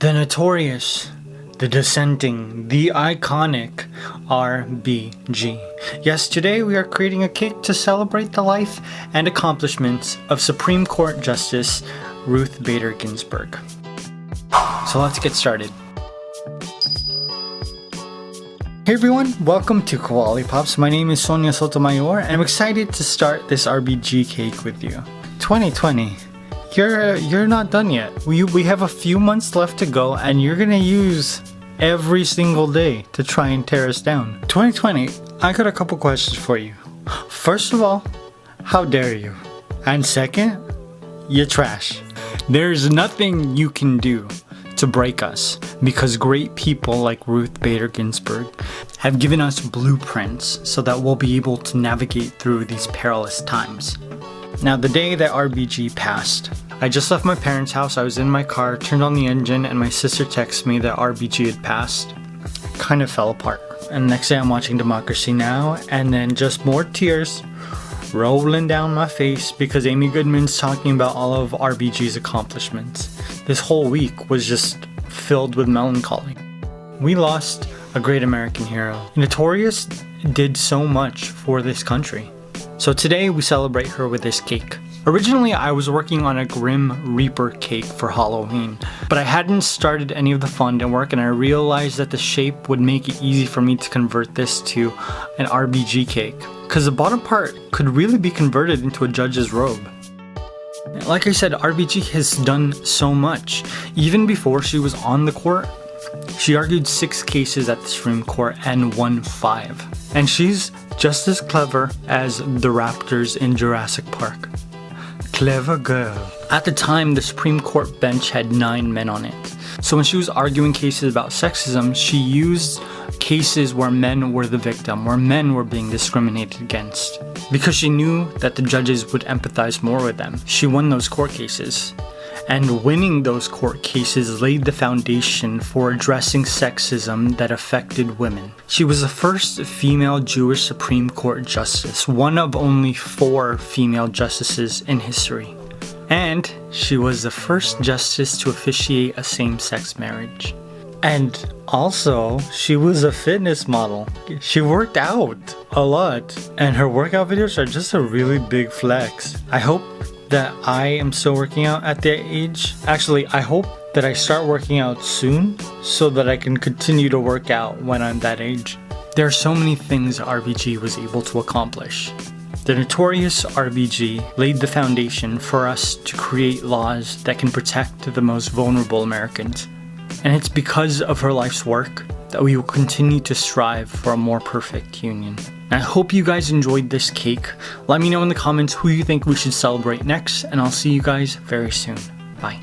The notorious, the dissenting, the iconic RBG. Yes, today we are creating a cake to celebrate the life and accomplishments of Supreme Court Justice Ruth Bader Ginsburg. So let's get started. Hey everyone, welcome to Koalipops. My name is Sonia Sotomayor and I'm excited to start this RBG cake with you. 2020. You're not done yet. We have a few months left to go and you're gonna use every single day to try and tear us down. 2020, I got a couple questions for you. First of all, how dare you? And second, you're trash. There's nothing you can do to break us because great people like Ruth Bader Ginsburg have given us blueprints so that we'll be able to navigate through these perilous times. Now, the day that RBG passed, I just left my parents' house. I was in my car, turned on the engine, and my sister texted me that RBG had passed. Kind of fell apart. And the next day I'm watching Democracy Now! And then just more tears rolling down my face because Amy Goodman's talking about all of RBG's accomplishments. This whole week was just filled with melancholy. We lost a great American hero. Notorious did so much for this country. So today we celebrate her with this cake. Originally I was working on a Grim Reaper cake for Halloween, but I hadn't started any of the fondant work and I realized that the shape would make it easy for me to convert this to an RBG cake, because the bottom part could really be converted into a judge's robe. Like I said, RBG has done so much. Even before she was on the court, she argued 6 cases at the Supreme Court and won 5. And she's just as clever as the raptors in Jurassic Park. Clever girl. At the time, the Supreme Court bench had 9 men on it. So when she was arguing cases about sexism, she used cases where men were the victim, where men were being discriminated against. Because she knew that the judges would empathize more with them. She won those court cases. And winning those court cases laid the foundation for addressing sexism that affected women. She was the first female Jewish Supreme Court justice, one of only 4 female justices in history. And she was the first justice to officiate a same-sex marriage. And also, she was a fitness model. She worked out a lot, and her workout videos are just a really big flex. I hope that I am still working out at that age. Actually, I hope that I start working out soon so that I can continue to work out when I'm that age. There are so many things RBG was able to accomplish. The notorious RBG laid the foundation for us to create laws that can protect the most vulnerable Americans. And it's because of her life's work that we will continue to strive for a more perfect union. I hope you guys enjoyed this cake. Let me know in the comments who you think we should celebrate next, and I'll see you guys very soon. Bye.